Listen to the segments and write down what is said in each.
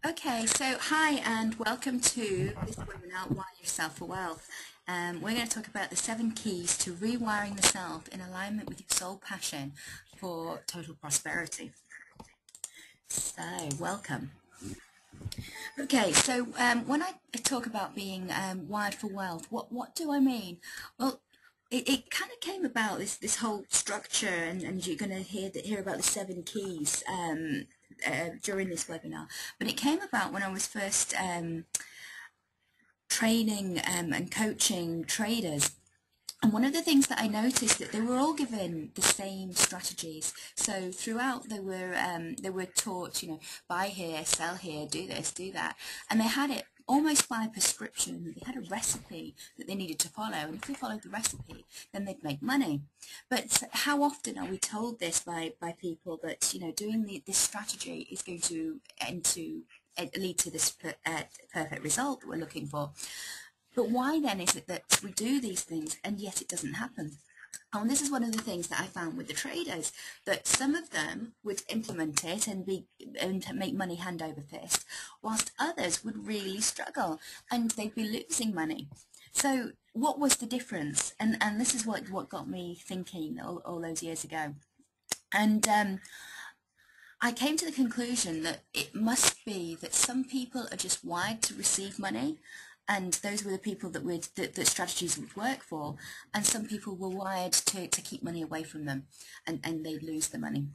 Okay, so hi and welcome to this webinar, Wire Yourself for Wealth. We're going to talk about the 7 keys to rewiring the self in alignment with your soul passion for total prosperity. So, welcome. Okay, so when I talk about being wired for wealth, what do I mean? Well, it kind of came about this whole structure, and you're going to hear about the 7 keys during this webinar. But it came about when I was first training and coaching traders. And one of the things that I noticed that they were all given the same strategies. So throughout they were taught, buy here, sell here, do this, do that, and they had it almost by prescription. They had a recipe that they needed to follow, and if they followed the recipe, then they'd make money. But how often are we told this by people that doing this strategy is going to lead to this perfect result that we're looking for? But why then is it that we do these things and yet it doesn't happen? And this is one of the things that I found with the traders, that some of them would implement it and make money hand over fist, whilst others would really struggle and they'd be losing money. So what was the difference? And this is what got me thinking all those years ago. And I came to the conclusion that it must be that some people are just wired to receive money, and those were the people that strategies would work for, and some people were wired to keep money away from them, and they'd lose the money.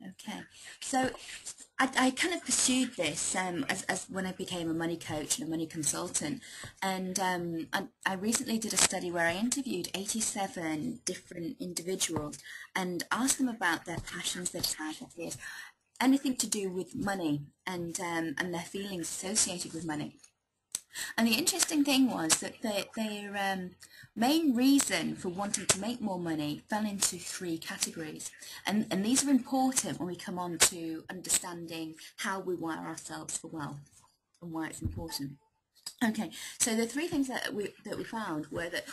Okay, so I kind of pursued this as when I became a money coach and a money consultant, and I recently did a study where I interviewed 87 different individuals and asked them about their passions, their desires, anything to do with money and their feelings associated with money. And the interesting thing was that their main reason for wanting to make more money fell into 3 categories. And these are important when we come on to understanding how we wire ourselves for wealth and why it's important. Okay, so the 3 things that we found were that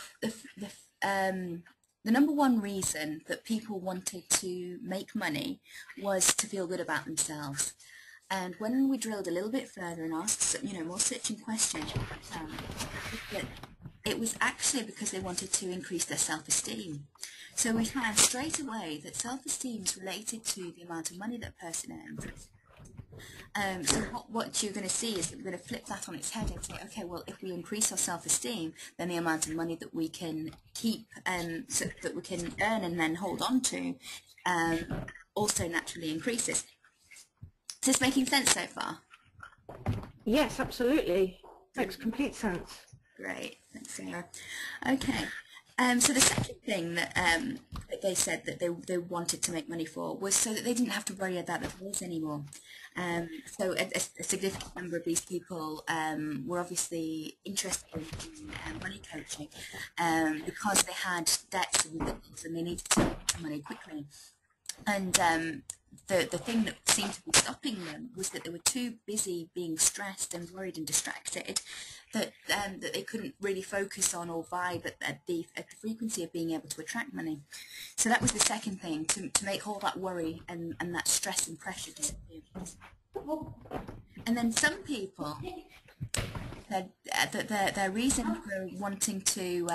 the number one reason that people wanted to make money was to feel good about themselves. And when we drilled a little bit further and asked, more searching questions, that it was actually because they wanted to increase their self-esteem. So we found straight away that self-esteem is related to the amount of money that a person earns. So what you're going to see is that we're going to flip that on its head and say, okay, well, if we increase our self-esteem, then the amount of money that we can keep, so that we can earn and then hold on to, also naturally increases. Is this making sense so far? Yes, absolutely. Makes complete sense. Great, thanks, Sarah. Okay. So the second thing that they said that they wanted to make money for was so that they didn't have to worry about the bills anymore. So a significant number of these people were obviously interested in money coaching because they had debts and bills and they needed to make money quickly. And the thing that seemed to be stopping them was that they were too busy being stressed and worried and distracted that they couldn't really focus on or vibe at the frequency of being able to attract money. So that was the second thing, to make all that worry and that stress and pressure disappear. And then some people said that their reason for wanting to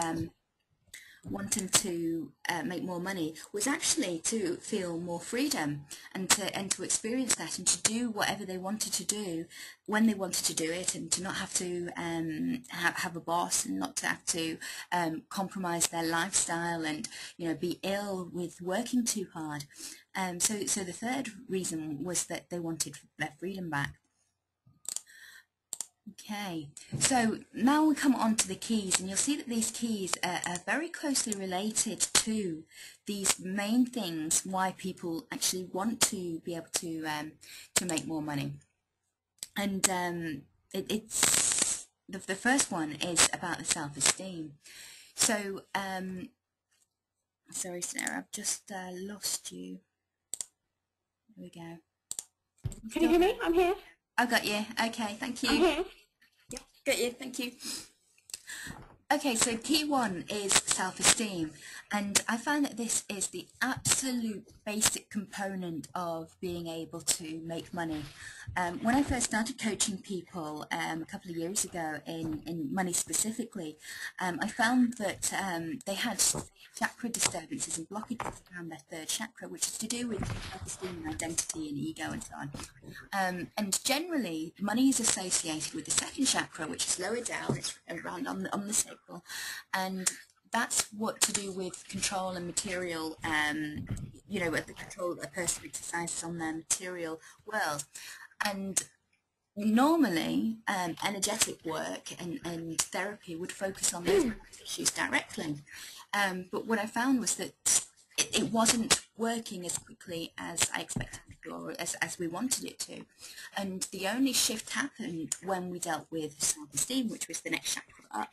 make more money was actually to feel more freedom and to experience that and to do whatever they wanted to do when they wanted to do it, and to not have to have a boss, and not to have to compromise their lifestyle and be ill with working too hard. So the third reason was that they wanted their freedom back. Okay, so now we come on to the keys, and you'll see that these keys are very closely related to these main things why people actually want to be able to make more money. And it's the first one is about the self-esteem. So sorry, Sarah, I've just lost you. There we go. Can you hear me? I'm here. I got you. Okay, thank you. I'm here. Got you, thank you. Okay, so key one is self-esteem, and I found that this is the absolute basic component of being able to make money. When I first started coaching people a couple of years ago in money specifically, I found that they had chakra disturbances and blockages around their third chakra, which is to do with self-esteem and identity and ego and so on. And generally, money is associated with the second chakra, which is lower down, it's around on the sacral, and that's what to do with control and material, you know, the control that a person exercises on their material world. And normally, energetic work and therapy would focus on those issues directly. But what I found was that it wasn't working as quickly as I expected it to, or as we wanted it to. And the only shift happened when we dealt with self-esteem, which was the next chakra up.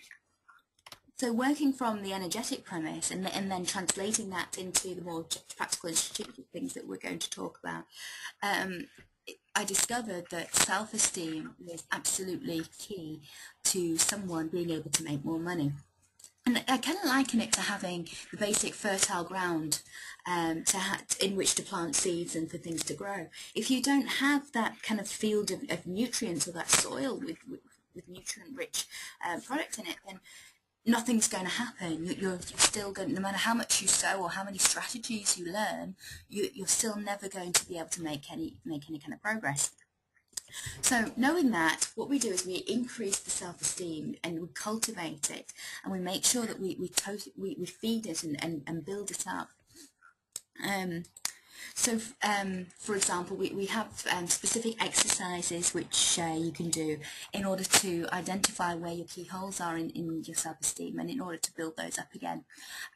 So working from the energetic premise and then translating that into the more practical and strategic things that we're going to talk about, I discovered that self-esteem was absolutely key to someone being able to make more money. And I kind of liken it to having the basic fertile ground in which to plant seeds and for things to grow. If you don't have that kind of field of nutrients or that soil with nutrient-rich product in it, then nothing's going to happen. You're still going, no matter how much you sow or how many strategies you learn, you're still never going to be able to make any kind of progress. So knowing that, what we do is we increase the self-esteem and we cultivate it, and we make sure that we feed it and build it up. For example, we have specific exercises which you can do in order to identify where your key holes are in your self-esteem, and in order to build those up again.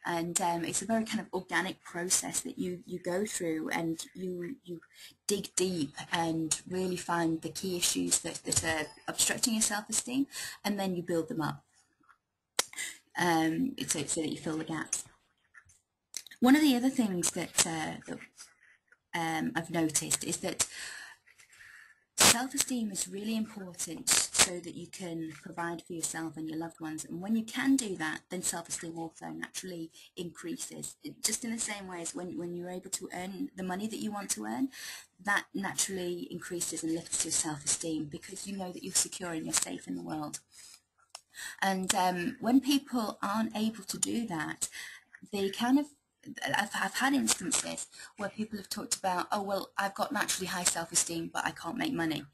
And it's a very kind of organic process that you go through, and you dig deep and really find the key issues that are obstructing your self-esteem, and then you build them up so that you fill the gaps. One of the other things that I've noticed is that self-esteem is really important so that you can provide for yourself and your loved ones, and when you can do that, then self-esteem also naturally increases. Just in the same way as when you're able to earn the money that you want to earn, that naturally increases and lifts your self-esteem, because you know that you're secure and you're safe in the world. And when people aren't able to do that, they kind of I've had instances where people have talked about, oh, well, I've got naturally high self-esteem, but I can't make money.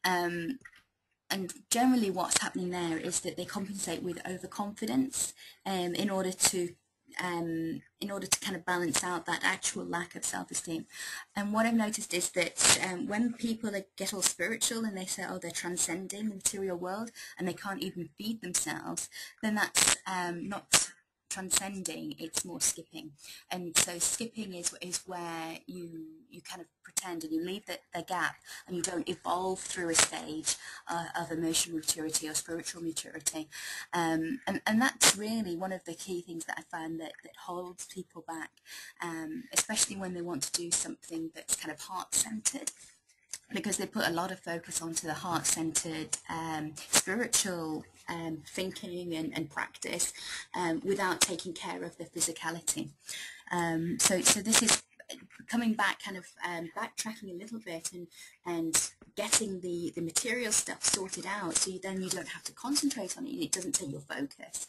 And generally what's happening there is that they compensate with overconfidence in order to kind of balance out that actual lack of self-esteem. And what I've noticed is that when people get all spiritual and they say, oh, they're transcending the material world and they can't even feed themselves, then that's not transcending, it's more skipping. And so skipping is where you kind of pretend and you leave the gap, and you don't evolve through a stage of emotional maturity or spiritual maturity. And that's really one of the key things that I find that holds people back, especially when they want to do something that's kind of heart-centered, because they put a lot of focus onto the heart-centered spiritual thinking and practice without taking care of the physicality. So this is coming back, kind of backtracking a little bit and getting the material stuff sorted out, so then you don't have to concentrate on it and it doesn't take your focus,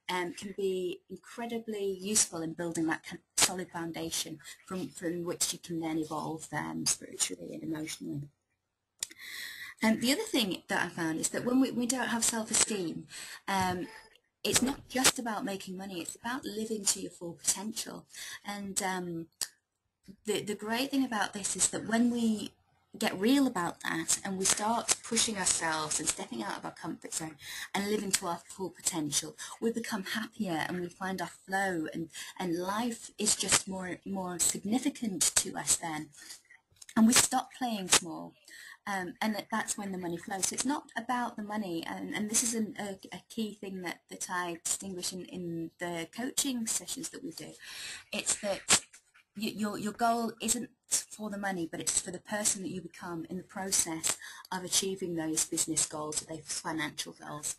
can be incredibly useful in building that kind of solid foundation from which you can then evolve spiritually and emotionally. And the other thing that I found is that when we don't have self-esteem, it's not just about making money, it's about living to your full potential. And the great thing about this is that when we get real about that and we start pushing ourselves and stepping out of our comfort zone and living to our full potential, we become happier and we find our flow, and life is just more significant to us then. And we stop playing small. And that's when the money flows. So it's not about the money, and this is a key thing that I distinguish in the coaching sessions that we do. It's that your goal isn't for the money, but it's for the person that you become in the process of achieving those business goals or those financial goals.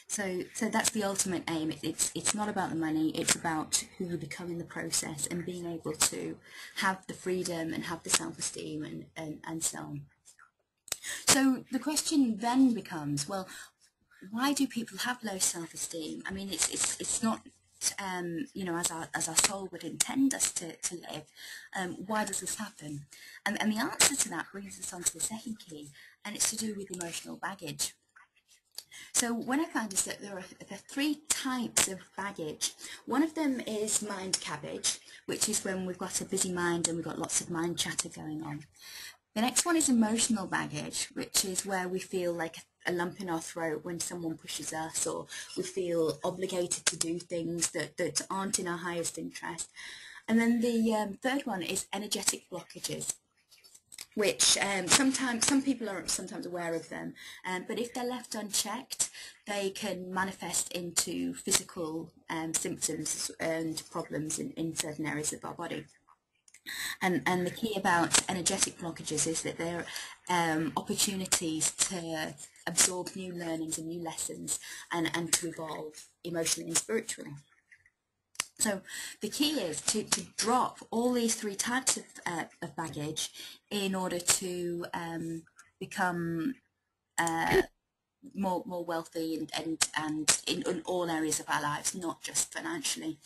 So that's the ultimate aim. It's not about the money. It's about who you become in the process, and being able to have the freedom and have the self-esteem and so on. So the question then becomes, well, why do people have low self-esteem? I mean, it's not you know, as our soul would intend us to live. Why does this happen? And the answer to that brings us on to the second key, and it's to do with emotional baggage. So what I found is that there are three types of baggage. One of them is mind cabbage, which is when we've got a busy mind and we've got lots of mind chatter going on. The next one is emotional baggage, which is where we feel like a lump in our throat when someone pushes us, or we feel obligated to do things that aren't in our highest interest. And then the third one is energetic blockages, which sometimes some people are sometimes aware of them, but if they're left unchecked, they can manifest into physical symptoms and problems in certain areas of our body. And the key about energetic blockages is that they're opportunities to absorb new learnings and new lessons and to evolve emotionally and spiritually. So the key is to drop all these three types of baggage in order to become more wealthy and in all areas of our lives, not just financially.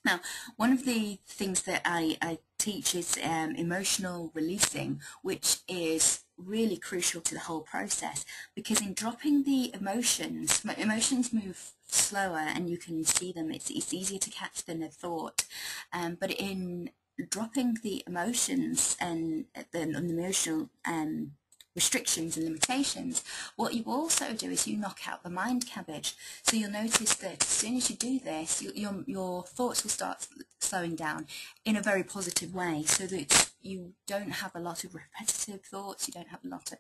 Now, one of the things that I teach is emotional releasing, which is really crucial to the whole process, because in dropping the emotions move slower and you can see them. It's easier to catch than a thought, but in dropping the emotions and the emotional restrictions and limitations, what you also do is you knock out the mind cabbage. So you'll notice that as soon as you do this, your thoughts will start slowing down in a very positive way, so that you don't have a lot of repetitive thoughts, you don't have a lot of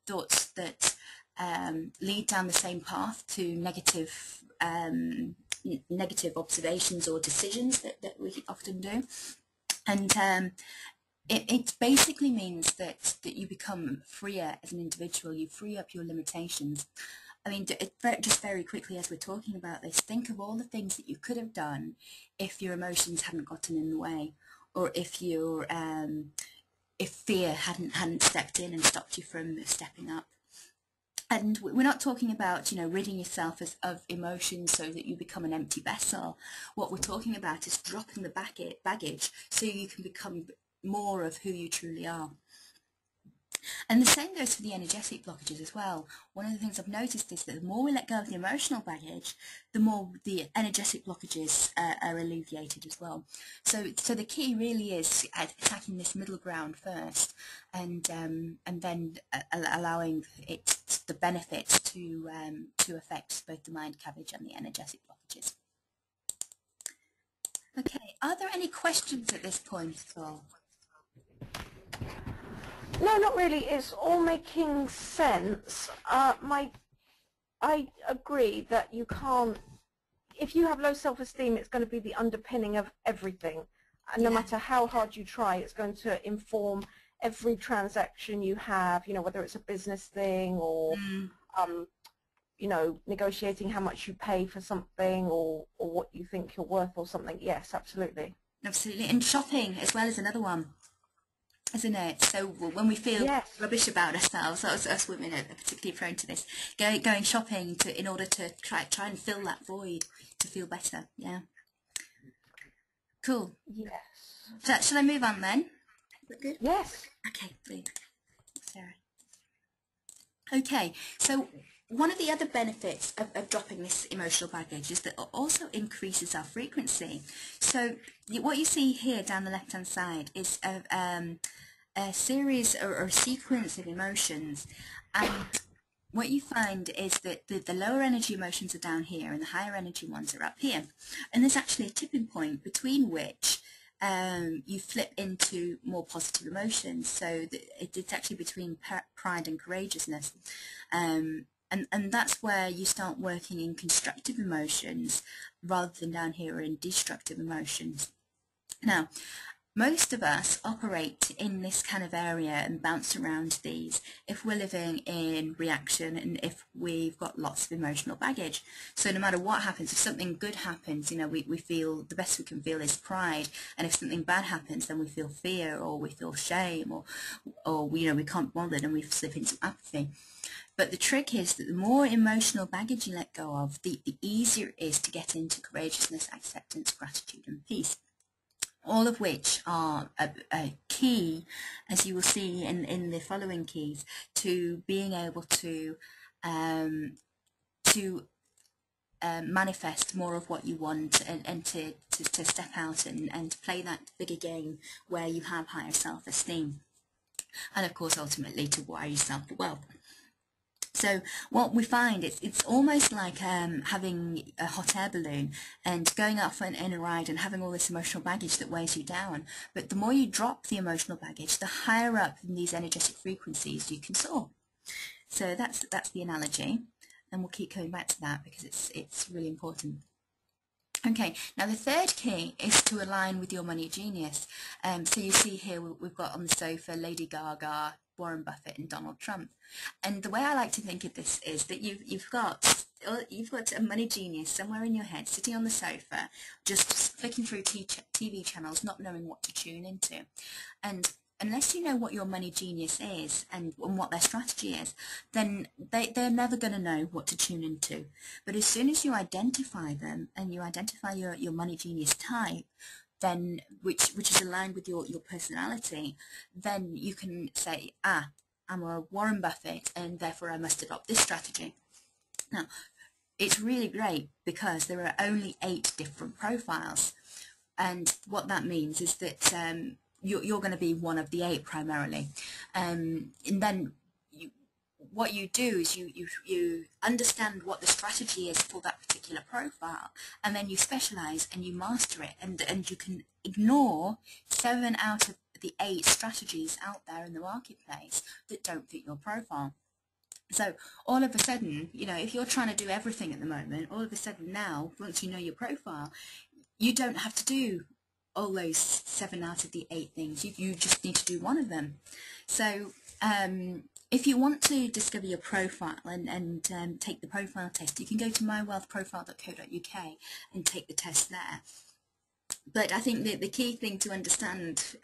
thoughts that lead down the same path to negative observations or decisions that we often do. And it basically means that you become freer as an individual. You free up your limitations. I mean, just very quickly as we're talking about this, think of all the things that you could have done if your emotions hadn't gotten in the way, or if fear hadn't stepped in and stopped you from stepping up. And we're not talking about, you know, ridding yourself of emotions so that you become an empty vessel. What we're talking about is dropping the baggage so you can become more of who you truly are. And the same goes for the energetic blockages as well. One of the things I've noticed is that the more we let go of the emotional baggage, the more the energetic blockages are alleviated as well. So the key really is attacking this middle ground first, and then allowing the benefits to affect both the mind cabbage and the energetic blockages. Okay, are there any questions at this point at all? No, not really. It's all making sense. I agree that you can't, if you have low self-esteem, it's going to be the underpinning of everything. And no matter how hard you try, it's going to inform every transaction you have, you know, whether it's a business thing or, you know, negotiating how much you pay for something or what you think you're worth or something. Yes, absolutely. Absolutely. And shopping as well is another one, isn't it? So when we feel rubbish about ourselves, us women are particularly prone to this, going shopping in order to try and fill that void to feel better. Yeah. Cool. Yes. So, shall I move on then? Is that good? Yes. Okay, brilliant. Sarah. Okay, so one of the other benefits of dropping this emotional baggage is that it also increases our frequency. So what you see here down the left-hand side is a series or a sequence of emotions, and what you find is that the lower energy emotions are down here and the higher energy ones are up here, and there's actually a tipping point between which you flip into more positive emotions. So it's actually between pride and courageousness, and that's where you start working in constructive emotions rather than down here in destructive emotions. Now, Most of us operate in this kind of area and bounce around these if we're living in reaction and if we've got lots of emotional baggage. So no matter what happens, if something good happens, you know, we feel the best we can feel is pride, and if something bad happens, then we feel fear, or we feel shame, or you know, we can't be bothered and we slip into apathy. But the trick is that the more emotional baggage you let go of, the easier it is to get into courageousness, acceptance, gratitude and peace. All of which are a key, as you will see in the following keys, to being able to manifest more of what you want, and to step out and play that bigger game where you have higher self-esteem, and of course ultimately to wire yourself the wealth. So what we find, it's almost like having a hot air balloon and going up in a ride and having all this emotional baggage that weighs you down. But the more you drop the emotional baggage, the higher up in these energetic frequencies you can soar. So that's the analogy, and we'll keep coming back to that because it's really important. Okay, now the third key is to align with your money genius. So you see here we've got on the sofa Lady Gaga, Warren Buffett and Donald Trump. And the way I like to think of this is that you've got a money genius somewhere in your head sitting on the sofa just flicking through TV channels, not knowing what to tune into. And unless you know what your money genius is and what their strategy is, then they're never going to know what to tune into. But as soon as you identify them and you identify your money genius type, then which is aligned with your personality, then you can say, I'm a Warren Buffett and therefore I must adopt this strategy. Now, it's really great because there are only 8 different profiles, and what that means is that you're going to be one of the 8 primarily, and then what you do is you understand what the strategy is for that particular profile, and then you specialize and you master it, and you can ignore 7 out of the 8 strategies out there in the marketplace that don't fit your profile. So all of a sudden, you know, if you're trying to do everything at the moment, all of a sudden now, once you know your profile, you don't have to do all those 7 out of the 8 things. You just need to do one of them. So if you want to discover your profile and take the profile test, you can go to mywealthprofile.co.uk and take the test there. But I think that the key thing to understand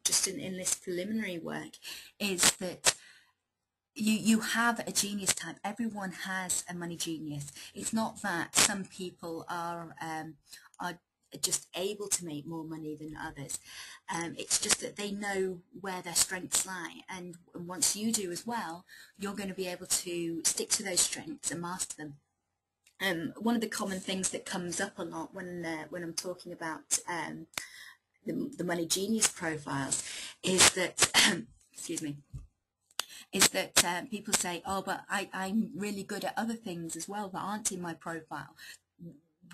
just in this preliminary work is that you have a genius type. Everyone has a money genius. It's not that some people are just able to make more money than others. It's just that they know where their strengths lie, and once you do as well, you're going to be able to stick to those strengths and master them. One of the common things that comes up a lot when I'm talking about the money genius profiles is that excuse me, is that people say, oh, but I'm really good at other things as well that aren't in my profile.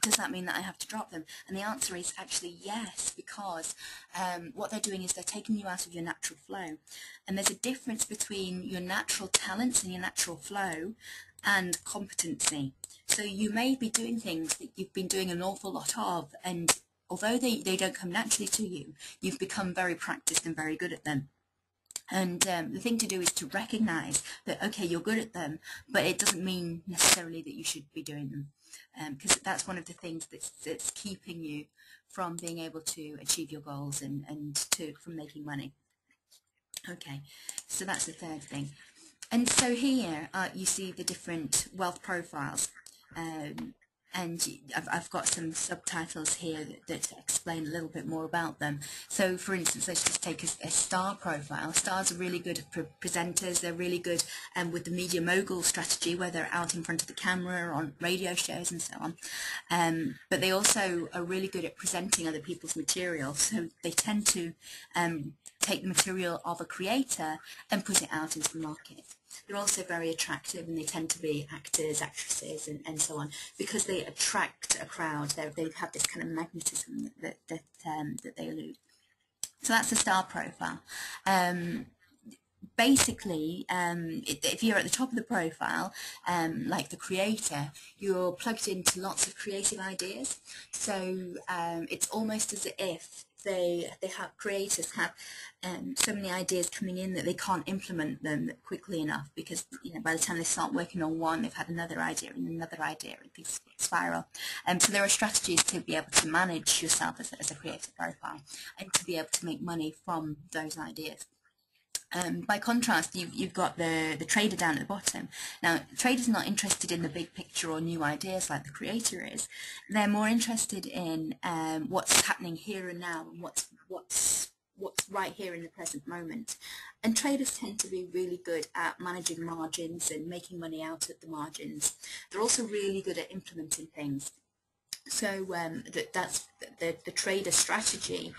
Does that mean that I have to drop them? And the answer is actually yes, because what they're doing is they're taking you out of your natural flow. And there's a difference between your natural talents and your natural flow and competency. So you may be doing things that you've been doing an awful lot of, and although they don't come naturally to you, you've become very practiced and very good at them. And the thing to do is to recognize that, okay, you're good at them, but it doesn't mean necessarily that you should be doing them, because that's one of the things that's keeping you from being able to achieve your goals and from making money. Okay, so that's the third thing. And so here you see the different wealth profiles. And I've got some subtitles here that explain a little bit more about them. So for instance, let's just take a star profile. Stars are really good at presenters. They're really good with the media mogul strategy, where they're out in front of the camera or on radio shows and so on. But they also are really good at presenting other people's material. So they tend to take the material of a creator and put it out into the market. They're also very attractive, and they tend to be actors, actresses, and so on, because they attract a crowd. They have this kind of magnetism that they elude. So that's the star profile. Basically, if you're at the top of the profile, like the creator, you're plugged into lots of creative ideas. So it's almost as if creators have so many ideas coming in that they can't implement them quickly enough, because by the time they start working on one, they've had another idea and another idea, and things spiral. So there are strategies to be able to manage yourself as a creative profile and to be able to make money from those ideas. By contrast, you've got the trader down at the bottom. Now, the trader's not interested in the big picture or new ideas like the creator is. They're more interested in what's happening here and now, and what's right here in the present moment. And traders tend to be really good at managing margins and making money out of the margins. They're also really good at implementing things. So that's the trader strategy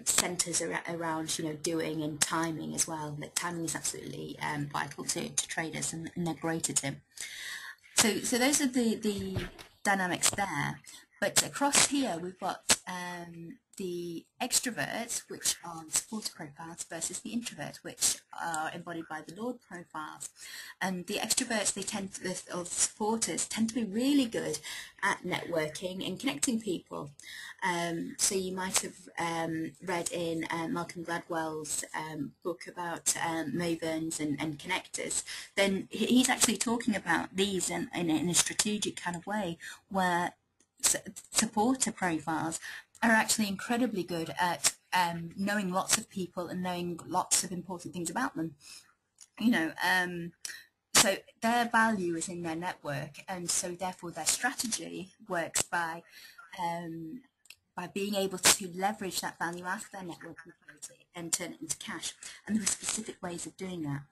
centres around doing and timing as well. That timing is absolutely vital to traders, and they're great at it. So those are the dynamics there. But across here we've got the extroverts, which are the supporter profiles, versus the introverts, which are embodied by the Lord profiles. And the extroverts, or the supporters, tend to be really good at networking and connecting people. So you might have read in Malcolm Gladwell's book about mavens and connectors. Then he's actually talking about these in a strategic kind of way, where supporter profiles are actually incredibly good at knowing lots of people and knowing lots of important things about them. So their value is in their network, and so therefore their strategy works by being able to leverage that value out of their network and turn it into cash. And there are specific ways of doing that.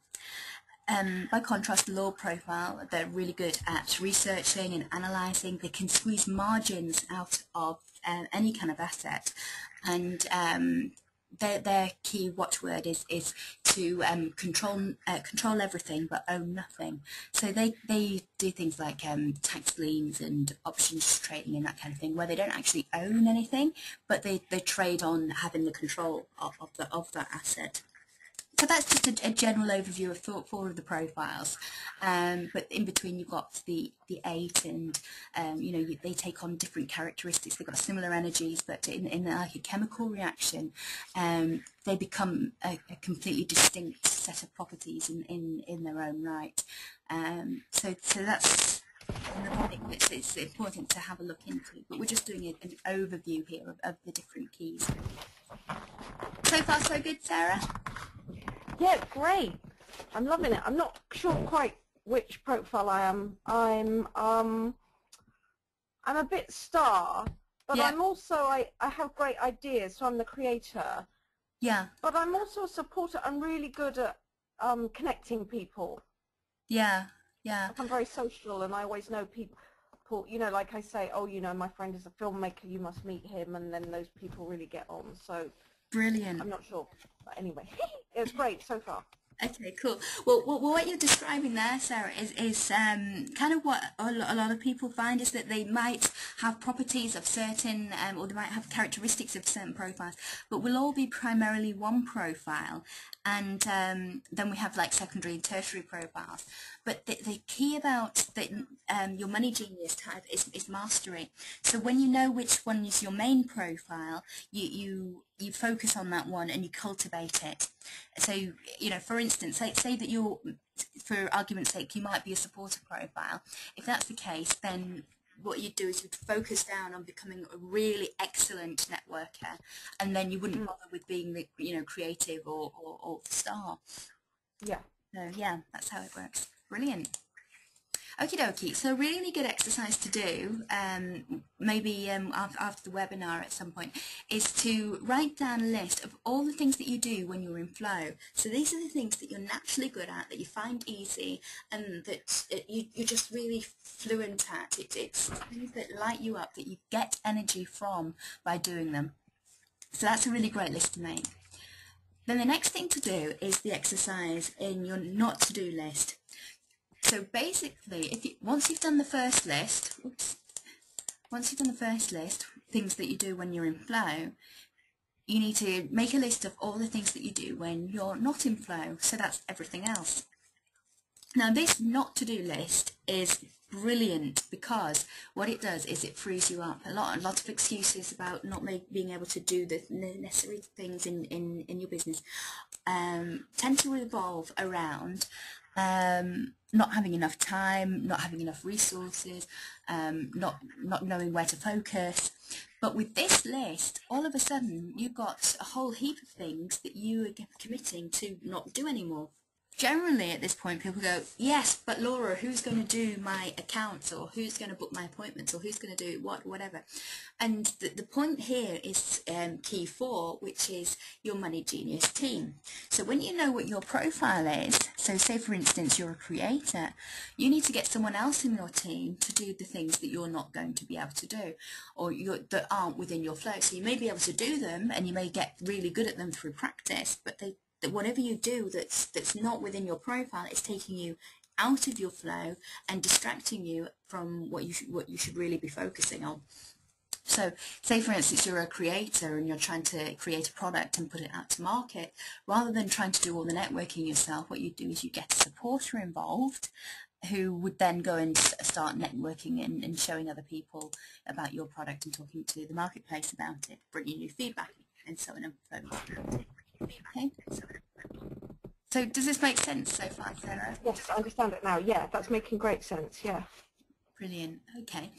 By contrast, the Lord profile, they're really good at researching and analysing. They can squeeze margins out of any kind of asset, and their key watchword is to control everything but own nothing. So they do things like tax liens and options trading and that kind of thing, where they don't actually own anything, but they trade on having the control of that asset. So that's just a general overview of 4 of the profiles, but in between you've got the 8, and they take on different characteristics. They've got similar energies, but in like a chemical reaction, they become a completely distinct set of properties in their own right. So that's another thing that it's important to have a look into. But we're just doing an overview here of the different keys. So far, so good, Sarah? Yeah, great. I'm loving it. I'm not sure quite which profile I am. I'm a bit star, but Yeah. I'm also, I have great ideas, so I'm the creator. Yeah. But I'm also a supporter. I'm really good at connecting people. Yeah. Yeah. I'm very social, and I always know people. Like I say, oh, my friend is a filmmaker, you must meet him, and then those people really get on. So brilliant. I'm not sure, but anyway, it's great so far. Okay, cool. Well, what you're describing there, Sarah, is kind of what a lot of people find, is that they might have properties of certain, or they might have characteristics of certain profiles, but we'll all be primarily one profile, and then we have like secondary and tertiary profiles. But the key about your money genius type is mastery. So when you know which one is your main profile, you focus on that one and you cultivate it. So, for instance, say that you're, for argument's sake, you might be a supporter profile. If that's the case, then what you'd do is you'd focus down on becoming a really excellent networker, and then you wouldn't bother with being the creative or the star. Yeah. So yeah, that's how it works. Brilliant. Okie dokie, so really good exercise to do, maybe after the webinar at some point, is to write down a list of all the things that you do when you're in flow. So these are the things that you're naturally good at, that you find easy, and that you're just really fluent at. It's things that light you up, that you get energy from by doing them. So that's a really great list to make. Then the next thing to do is the exercise in your not to do list. So basically, once you've done the first list, things that you do when you're in flow, you need to make a list of all the things that you do when you're not in flow. So that's everything else. Now this not to do list is brilliant because what it does is it frees you up. A lot of excuses about not being able to do the necessary things in your business tend to revolve around not having enough time, not having enough resources, not knowing where to focus. But with this list, all of a sudden you've got a whole heap of things that you are committing to not do anymore. Generally at this point people go, yes, but Laura, who's going to do my accounts, or who's going to book my appointments, or who's going to do whatever. And the point here is key 4, which is your Money Genius team. So when you know what your profile is, so say for instance you're a creator, you need to get someone else in your team to do the things that you're not going to be able to do, or that aren't within your flow. So you may be able to do them and you may get really good at them through practice, but that whatever you do that's not within your profile is taking you out of your flow and distracting you from what you should really be focusing on. So say for instance you're a creator and you're trying to create a product and put it out to market. Rather than trying to do all the networking yourself, what you do is you get a supporter involved who would then go and start networking and showing other people about your product and talking to the marketplace about it, bringing you feedback and so on and so forth. Okay. So does this make sense so far, Sarah? Yes, I understand it now. Yeah, that's making great sense. Yeah. Brilliant. Okay.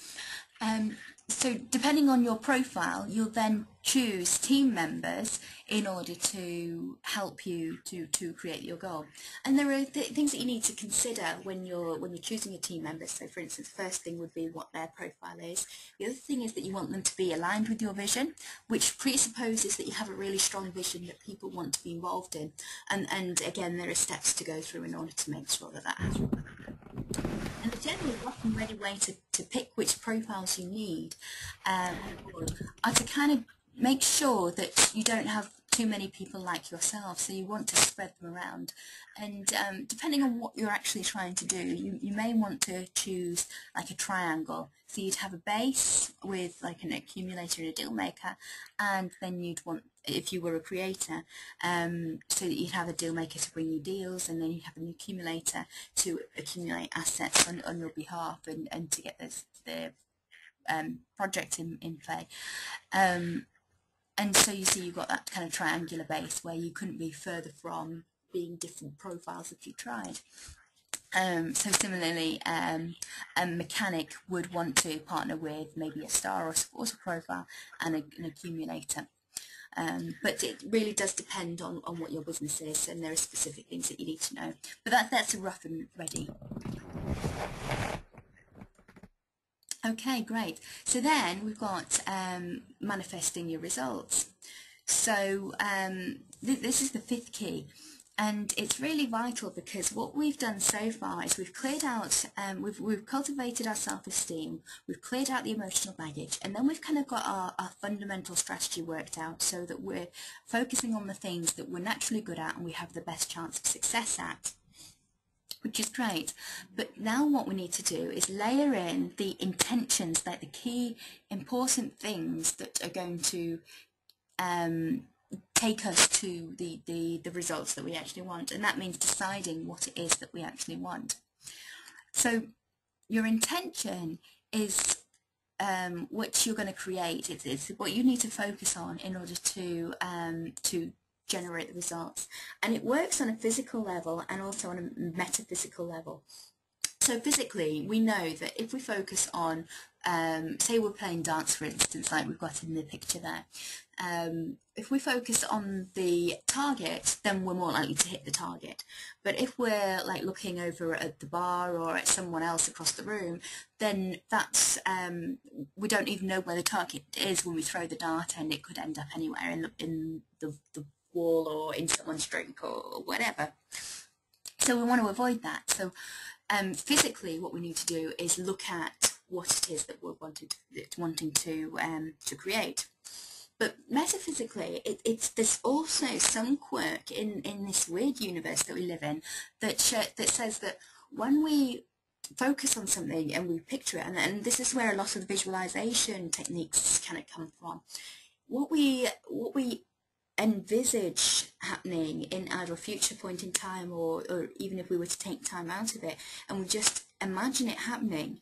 So depending on your profile, you'll then choose team members in order to help you to create your goal. And there are things that you need to consider when you're choosing your team members. So for instance, first thing would be what their profile is. The other thing is that you want them to be aligned with your vision, which presupposes that you have a really strong vision that people want to be involved in. And again, there are steps to go through in order to make sure that happens. And the generally rough and ready way to pick which profiles you need are to kind of make sure that you don't have too many people like yourself, so you want to spread them around. And depending on what you're actually trying to do, you may want to choose like a triangle. So you'd have a base with like an accumulator and a deal maker, and then you'd want, if you were a creator, so that you'd have a deal maker to bring you deals, and then you'd have an accumulator to accumulate assets on your behalf and to get the project in play. And so you see you've got that kind of triangular base where you couldn't be further from being different profiles if you tried. So similarly, a mechanic would want to partner with maybe a star or supporter profile and an accumulator. But it really does depend on what your business is, and there are specific things that you need to know. But that's a rough and ready. Okay, great. So then we've got manifesting your results. So this is the 5th key, and it's really vital because what we've done so far is we've cleared out, we've cultivated our self-esteem, we've cleared out the emotional baggage, and then we've kind of got our fundamental strategy worked out so that we're focusing on the things that we're naturally good at and we have the best chance of success at, which is great. But now what we need to do is layer in the intentions, like the key important things that are going to take us to the results that we actually want, and that means deciding what it is that we actually want. So your intention is what you're going to create. It's what you need to focus on in order to generate the results, and it works on a physical level and also on a metaphysical level. So physically, we know that if we focus on, say we're playing dance, for instance, like we've got in the picture there, if we focus on the target, then we're more likely to hit the target. But if we're like looking over at the bar or at someone else across the room, then that's we don't even know where the target is when we throw the dart, and it could end up anywhere in the wall or in someone's drink or whatever. So we want to avoid that. So physically, what we need to do is look at what it is that we're wanting to create. But metaphysically, there's also some quirk in this weird universe that we live in that says that when we focus on something and we picture it, and this is where a lot of the visualization techniques kind of come from. What we envisage happening in either a future point in time, or even if we were to take time out of it and we just imagine it happening,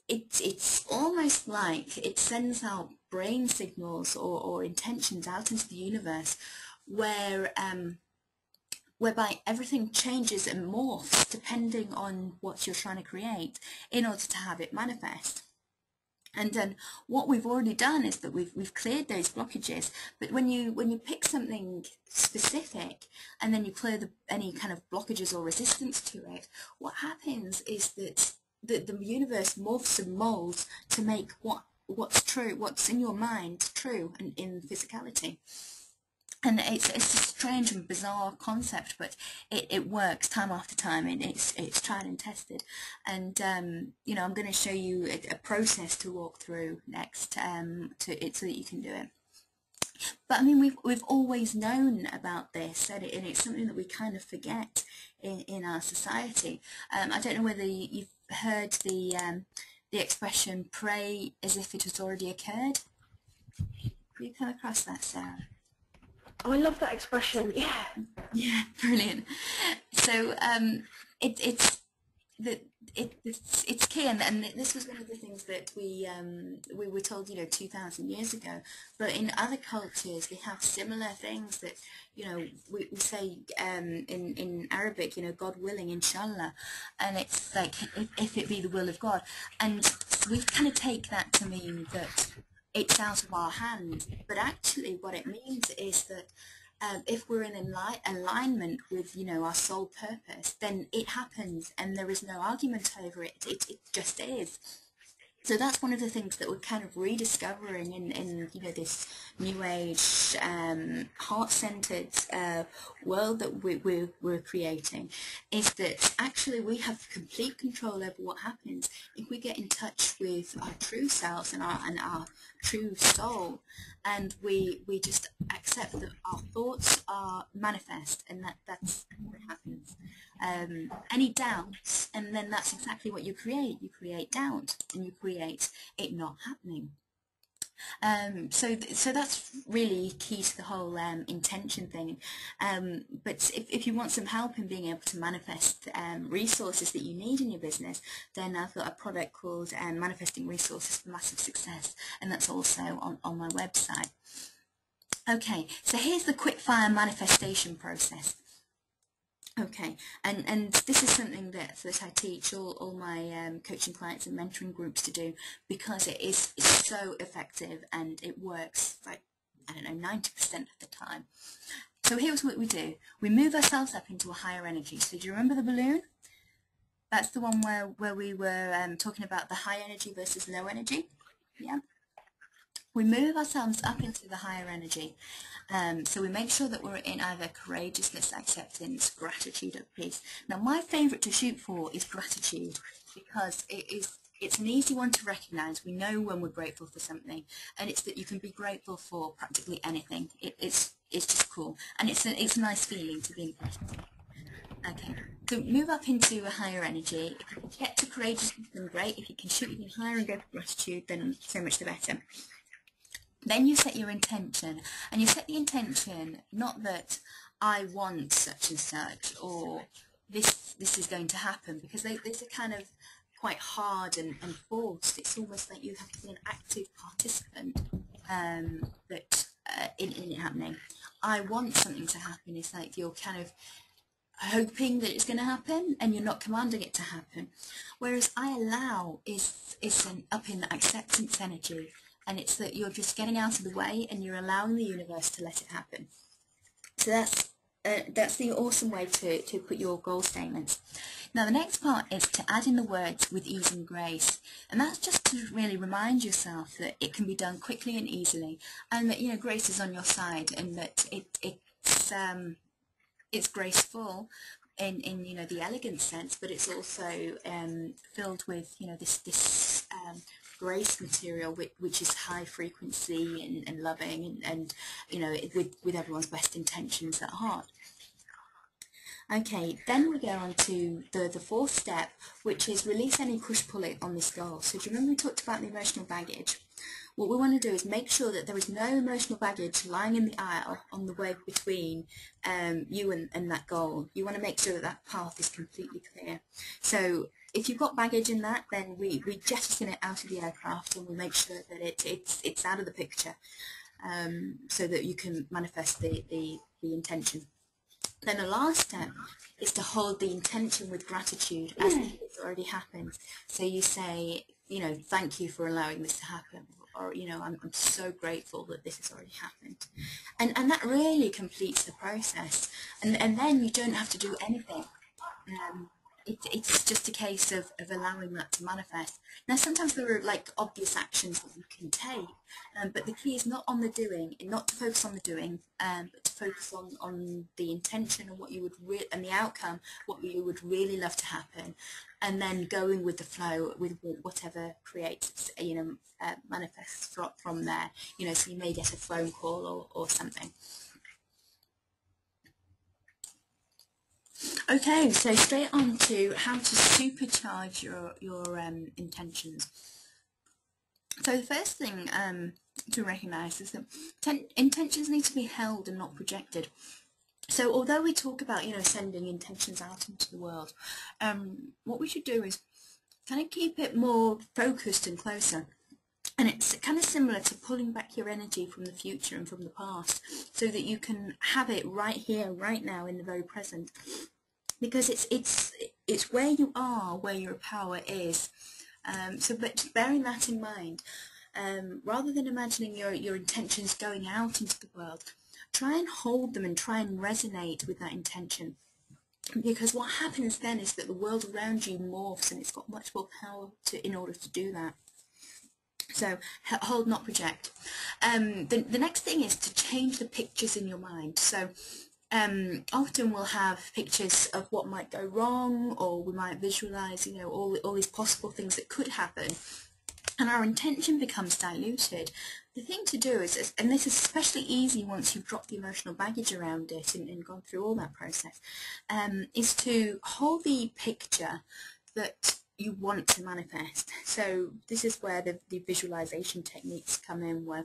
it's almost like it sends out brain signals or intentions out into the universe where whereby everything changes and morphs depending on what you're trying to create in order to have it manifest. And then what we've already done is that we've cleared those blockages. But when you pick something specific and then you clear any kind of blockages or resistance to it, what happens is that the universe morphs and molds to make what's true, what's in your mind, true and in physicality. And it's a strange and bizarre concept, but it works time after time, and it's tried and tested. And you know, I'm going to show you a process to walk through next, so that you can do it. But I mean, we've always known about this, and it's something that we kind of forget in our society. I don't know whether you've heard the expression "pray as if it has already occurred." Have you come across that, Sarah? Oh, I love that expression. Yeah. Yeah, brilliant. So it's key, and this was one of the things that we were told, you know, 2,000 years ago. But in other cultures, they have similar things that, you know, we say in Arabic, you know, God willing, inshallah, and it's like if it be the will of God, and we kind of take that to mean that it's out of our hands, but actually what it means is that if we're in alignment with, you know, our sole purpose, then it happens and there is no argument over it. It just is. So that's one of the things that we're kind of rediscovering in you know, this new age heart-centered world that we're creating, is that actually we have complete control over what happens if we get in touch with our true selves and our true soul, and we just accept that our thoughts are manifest, and that's what happens. Any doubts, and then that's exactly what you create. You create doubt, and you create it not happening. So that's really key to the whole intention thing. But if you want some help in being able to manifest resources that you need in your business, then I've got a product called Manifesting Resources for Massive Success, and that's also on my website. Okay, so here's the quick-fire manifestation process. Okay, and this is something that I teach all my coaching clients and mentoring groups to do, because it's so effective and it works, like, I don't know, 90% of the time. So here's what we do. We move ourselves up into a higher energy. So do you remember the balloon? That's the one where we were talking about the high energy versus low energy. Yeah. We move ourselves up into the higher energy. So we make sure that we're in either courageousness, acceptance, gratitude, or peace. Now, my favourite to shoot for is gratitude, because it's an easy one to recognise. We know when we're grateful for something, and it's that you can be grateful for practically anything. It's just cool, and it's a nice feeling to be in gratitude. Okay, so move up into a higher energy. If you can get to courageousness, then great. If you can shoot even higher and go for gratitude, then so much the better. Then you set your intention, and you set the intention not that I want such and such, or this is going to happen, because these are kind of quite hard and forced. It's almost like you have to be an active participant that in it happening. I want something to happen. It's like you're kind of hoping that it's going to happen, and you're not commanding it to happen. Whereas I allow is up in the acceptance energy. And it's that you're just getting out of the way and you're allowing the universe to let it happen. So that's the awesome way to put your goal statements. Now the next part is to add in the words with ease and grace, and that's just to really remind yourself that it can be done quickly and easily, and that, you know, grace is on your side, and that it's graceful in you know, the elegant sense, but it's also filled with, you know, this grace material, which is high frequency and loving, and you know, with everyone's best intentions at heart. Okay, then we go on to the fourth step, which is release any push-pull on this goal. So do you remember we talked about the emotional baggage? what we want to do is make sure that there is no emotional baggage lying in the aisle on the way between you and that goal. You want to make sure that that path is completely clear. So if you've got baggage in that, then we jettison it out of the aircraft, and we make sure that it's out of the picture, so that you can manifest the intention. Then the last step is to hold the intention with gratitude as if it's already happened. So you say, you know, thank you for allowing this to happen, or, you know, I'm so grateful that this has already happened. And that really completes the process. And then you don't have to do anything. It's just a case of allowing that to manifest. Now, sometimes there are like obvious actions that you can take, but the key is not on the doing, and not to focus on the doing, but to focus on the intention and what you would and the outcome, what you would really love to happen, and then going with the flow with whatever creates, you know, manifests from there. You know, so you may get a phone call or something. Okay, so straight on to how to supercharge your intentions. So the first thing to recognise is that intentions need to be held and not projected. So although we talk about, you know, sending intentions out into the world, what we should do is kind of keep it more focused and closer. And it's kind of similar to pulling back your energy from the future and from the past, so that you can have it right here, right now, in the very present. Because it's where you are, where your power is. So, but bearing that in mind, rather than imagining your intentions going out into the world, try and hold them and try and resonate with that intention. Because what happens then is that the world around you morphs, and it's got much more power in order to do that. So hold, not project. The next thing is to change the pictures in your mind. So often we'll have pictures of what might go wrong, or we might visualize, you know, all these possible things that could happen, and our intention becomes diluted. The thing to do is, and this is especially easy once you've dropped the emotional baggage around it and gone through all that process, is to hold the picture that you want to manifest. So this is where the visualization techniques come in, where,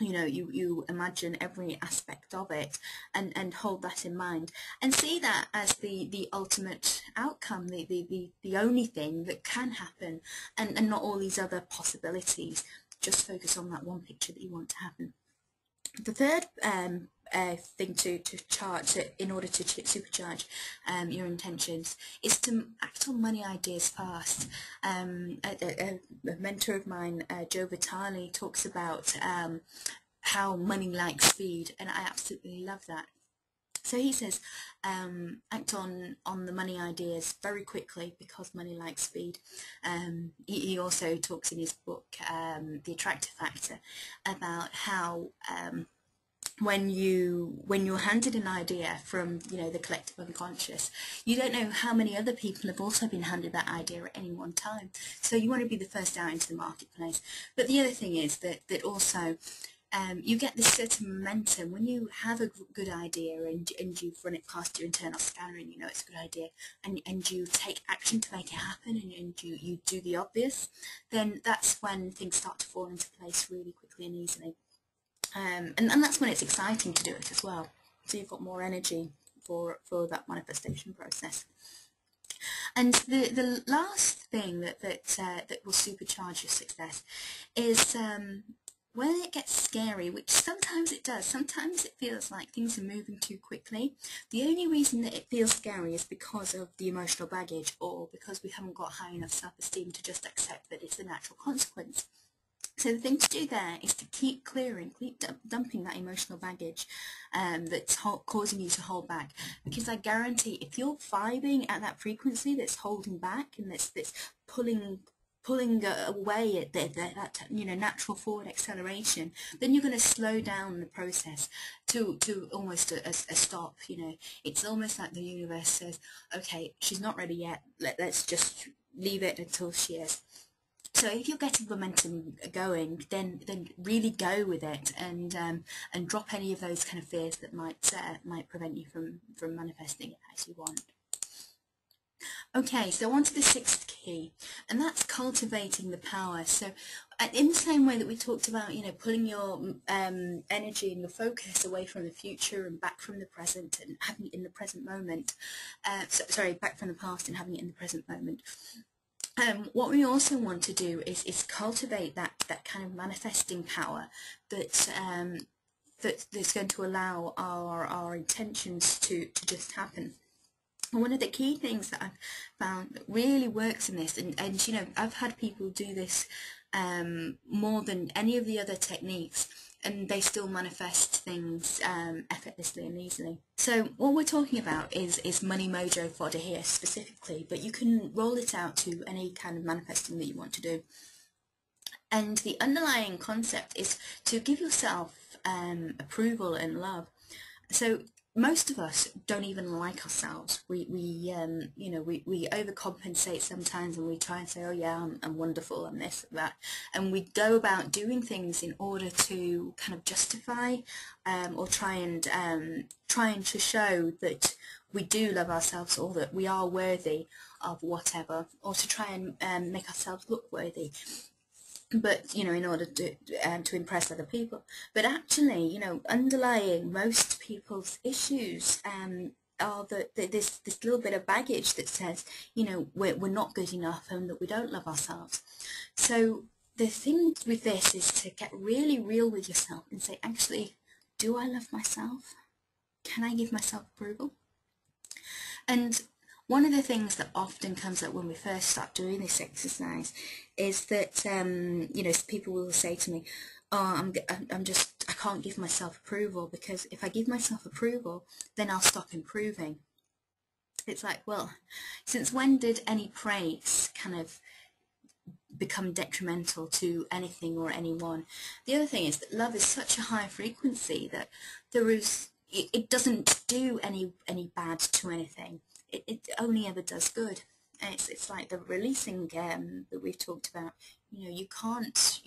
you know, you imagine every aspect of it and hold that in mind, and see that as the ultimate outcome, the only thing that can happen, and not all these other possibilities. Just focus on that one picture that you want to happen. The third thing to charge in order to supercharge your intentions is to act on money ideas fast. A mentor of mine, Joe Vitale, talks about how money likes speed, and I absolutely love that. So he says, act on the money ideas very quickly, because money likes speed. He also talks in his book, The Attractor Factor, about how when you're handed an idea from, you know, the collective unconscious, you don't know how many other people have also been handed that idea at any one time. So you want to be the first out into the marketplace. But the other thing is that also you get this certain momentum when you have a good idea, and you've run it past your internal scanner, and you know it's a good idea, and you take action to make it happen, and you do the obvious. Then that's when things start to fall into place really quickly and easily. And that's when it's exciting to do it as well. So you've got more energy for that manifestation process. And the last thing that will supercharge your success is when it gets scary, which sometimes it does. Sometimes it feels like things are moving too quickly. The only reason that it feels scary is because of the emotional baggage, or because we haven't got high enough self-esteem to just accept that it's a natural consequence. So the thing to do there is to keep clearing, keep dumping that emotional baggage that's causing you to hold back. Because I guarantee, if you're vibing at that frequency that's holding back, and that's pulling away at that, you know, natural forward acceleration, then you're going to slow down the process to almost a stop. You know, it's almost like the universe says, okay, she's not ready yet, let's just leave it until she is. So if you're getting momentum going, then really go with it, and drop any of those kind of fears that might prevent you from manifesting it as you want. Okay, so on to the sixth key, and that's cultivating the power. So in the same way that we talked about, you know, pulling your energy and your focus away from the future and back from the present and having it in the present moment, sorry, back from the past and having it in the present moment. What we also want to do is cultivate that kind of manifesting power that's going to allow our intentions to just happen. And one of the key things that I've found that really works in this, and you know, I've had people do this more than any of the other techniques, and they still manifest things effortlessly and easily. So what we're talking about is money mojo fodder here specifically, but you can roll it out to any kind of manifesting that you want to do. And the underlying concept is to give yourself approval and love. So most of us don't even like ourselves. We you know, we overcompensate sometimes, and we try and say, oh yeah, I'm wonderful, I'm this and that, and we go about doing things in order to kind of justify or try and to show that we do love ourselves, or that we are worthy of whatever, or to try and make ourselves look worthy. But you know, in order to impress other people. But actually, you know, underlying most people's issues are that this little bit of baggage that says, you know, we're not good enough and that we don't love ourselves. So the thing with this is to get really real with yourself and say, actually, do I love myself? Can I give myself approval? And one of the things that often comes up when we first start doing this exercise is that, you know, people will say to me, oh, I can't give myself approval, because if I give myself approval, then I'll stop improving. It's like, well, since when did any praise kind of become detrimental to anything or anyone? The other thing is that love is such a high frequency that it doesn't do any bad to anything. It only ever does good. And it's like the releasing that we've talked about. You know, you can't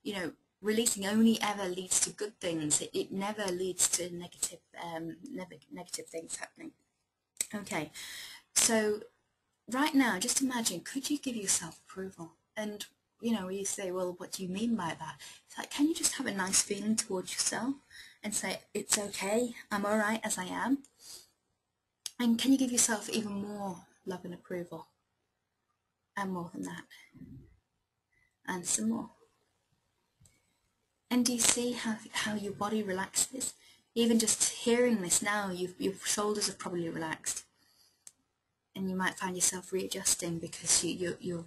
you know, releasing only ever leads to good things. It never leads to negative things happening. Okay, so right now, just imagine, could you give yourself approval? And you know, you say, well, what do you mean by that? It's like, can you just have a nice feeling towards yourself and say, it's okay, I'm alright as I am? And can you give yourself even more love and approval? And more than that. And some more. And do you see how your body relaxes? Even just hearing this now, your shoulders are probably relaxed. And you might find yourself readjusting because you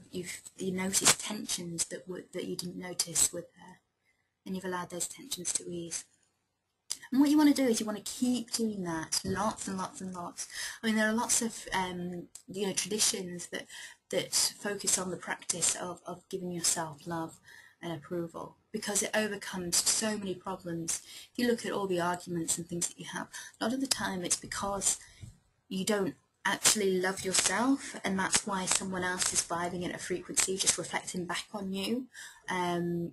notice tensions that you didn't notice were there. And you've allowed those tensions to ease. And what you want to do is you want to keep doing that, lots and lots and lots. I mean, there are lots of you know, traditions that focus on the practice of giving yourself love and approval, because it overcomes so many problems. If you look at all the arguments and things that you have, a lot of the time it's because you don't actually love yourself, and that's why someone else is vibing at a frequency, just reflecting back on you,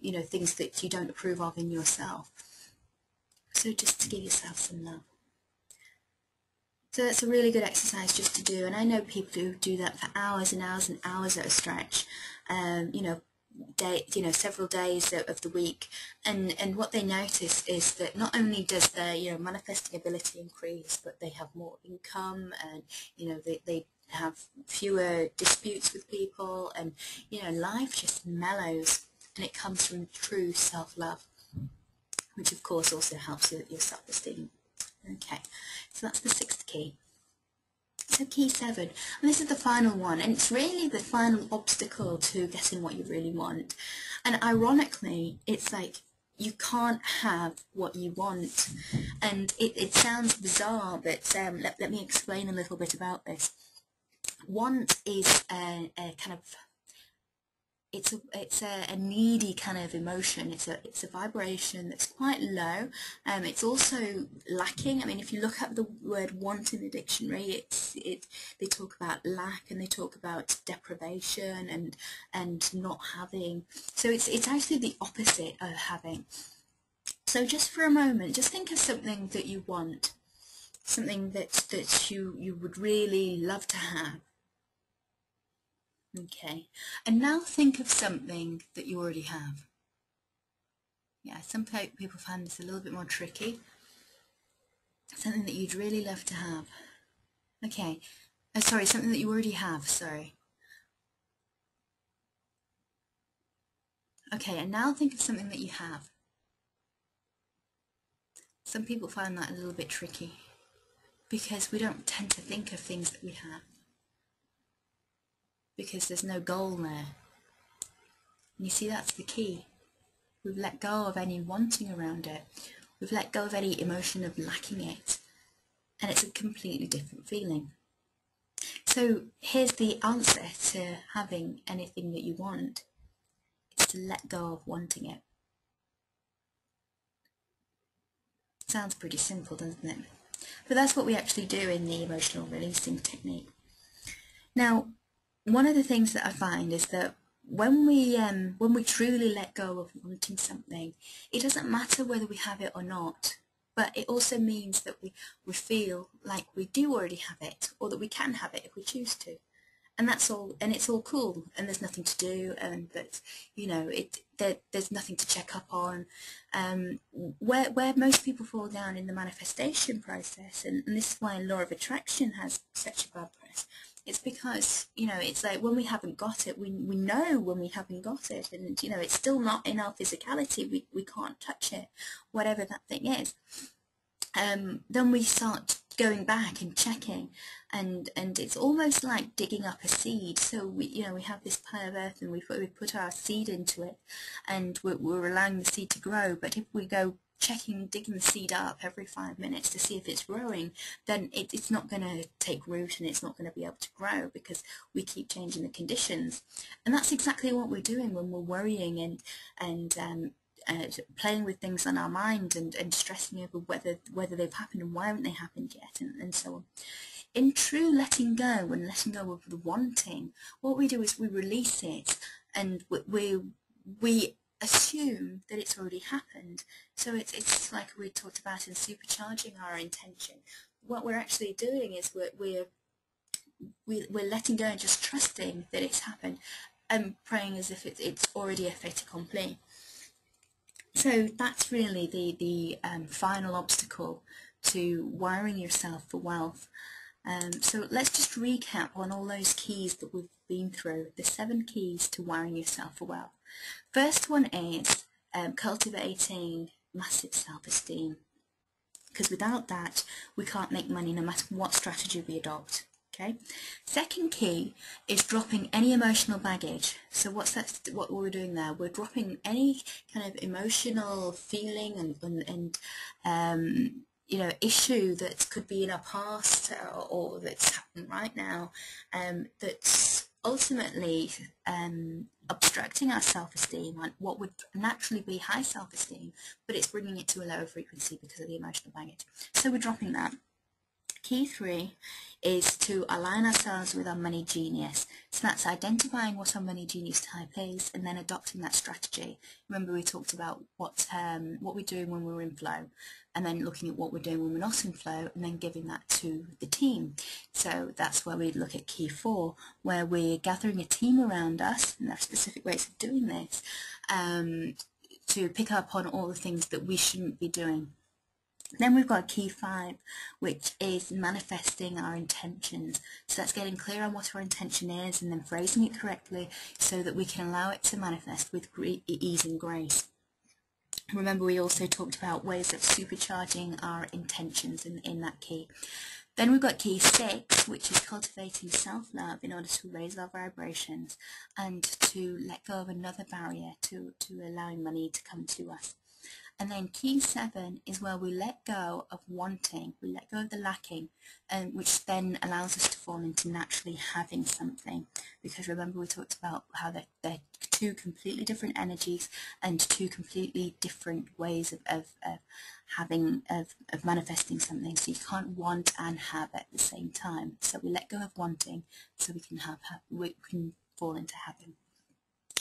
you know, things that you don't approve of in yourself. So just to give yourself some love. So that's a really good exercise just to do, and I know people who do that for hours and hours and hours at a stretch, you know, several days of the week, and what they notice is that not only does their, you know, manifesting ability increase, but they have more income, and you know, they have fewer disputes with people, and you know, life just mellows, and it comes from true self-love, which of course also helps with your self-esteem. Okay, so that's the 6th key. So key 7, and this is the final one, and it's really the final obstacle to getting what you really want. And ironically, it's like you can't have what you want, and it sounds bizarre, but let me explain a little bit about this. Want is a kind of, it's a needy kind of emotion. It's a vibration that's quite low. It's also lacking. I mean, if you look up the word want in the dictionary, they talk about lack, and they talk about deprivation and not having. So it's actually the opposite of having. So just for a moment, just think of something that you want, something that you would really love to have. Okay, and now think of something that you already have. Yeah, some people find this a little bit more tricky. Something that you'd really love to have. Okay, oh, sorry, something that you already have, sorry. Okay, and now think of something that you have. Some people find that a little bit tricky because we don't tend to think of things that we have because there's no goal there. And you see, that's the key. We've let go of any wanting around it. We've let go of any emotion of lacking it. And it's a completely different feeling. So here's the answer to having anything that you want. It's to let go of wanting it. Sounds pretty simple, doesn't it? But that's what we actually do in the emotional releasing technique. Now, one of the things that I find is that when we truly let go of wanting something, it doesn't matter whether we have it or not, but it also means that we feel like we do already have it, or that we can have it if we choose to. And that's all, and it's all cool, and there's nothing to do, and that, you know, there's nothing to check up on. Where most people fall down in the manifestation process, and this is why law of attraction has such a bad press. It's because, you know, it's like when we haven't got it, we know when we haven't got it, and, you know, it's still not in our physicality. We can't touch it, whatever that thing is. Then we start going back and checking, and it's almost like digging up a seed. So we have this pile of earth, and we put our seed into it, and we're allowing the seed to grow. But if we go digging the seed up every 5 minutes to see if it's growing, then it's not going to take root, and it's not going to be able to grow because we keep changing the conditions. And that's exactly what we're doing when we're worrying and playing with things on our mind and stressing over whether they've happened and why haven't they happened yet, and so on. In true letting go and letting go of the wanting, what we do is we release it, and we assume that it's already happened. So it's like we talked about in supercharging our intention. What we're actually doing is we're letting go and just trusting that it's happened, and praying as if it's already a fait accompli. So that's really the final obstacle to wiring yourself for wealth. So let's just recap on all those keys that we've been through, the 7 keys to wiring yourself for wealth. First one is cultivating massive self-esteem, because without that we can't make money no matter what strategy we adopt. Okay. Second key is dropping any emotional baggage. So what we're doing there? We're dropping any kind of emotional feeling and issue that could be in our past or that's happening right now, that's ultimately obstructing our self-esteem, and what would naturally be high self-esteem, but it's bringing it to a lower frequency because of the emotional baggage. So we're dropping that. Key 3 is to align ourselves with our money genius. So that's identifying what our money genius type is and then adopting that strategy. Remember, we talked about what we're doing when we're in flow, and then looking at what we're doing when we're not in flow, and then giving that to the team. So that's where we look at key 4, where we're gathering a team around us, and there are specific ways of doing this, to pick up on all the things that we shouldn't be doing. Then we've got key 5, which is manifesting our intentions. So that's getting clear on what our intention is and then phrasing it correctly so that we can allow it to manifest with ease and grace. Remember, we also talked about ways of supercharging our intentions in that key. Then we've got key 6, which is cultivating self-love in order to raise our vibrations and to let go of another barrier to allowing money to come to us. And then key 7 is where we let go of wanting, we let go of the lacking, and which then allows us to fall into naturally having something. Because remember, we talked about how they're 2 completely different energies and 2 completely different ways of manifesting something. So you can't want and have at the same time. So we let go of wanting so we can fall into having.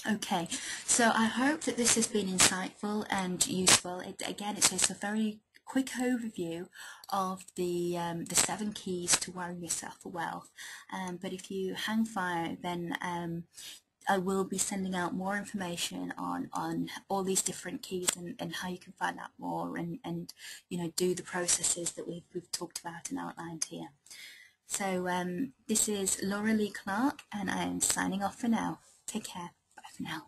Okay, so I hope that this has been insightful and useful. Again, it's just a very quick overview of the 7 keys to wiring yourself for wealth. But if you hang fire, then I will be sending out more information on all these different keys and how you can find out more and you know, do the processes that we've talked about and outlined here. So this is Laura Lee Clark, and I am signing off for now. Take care. Bye for now.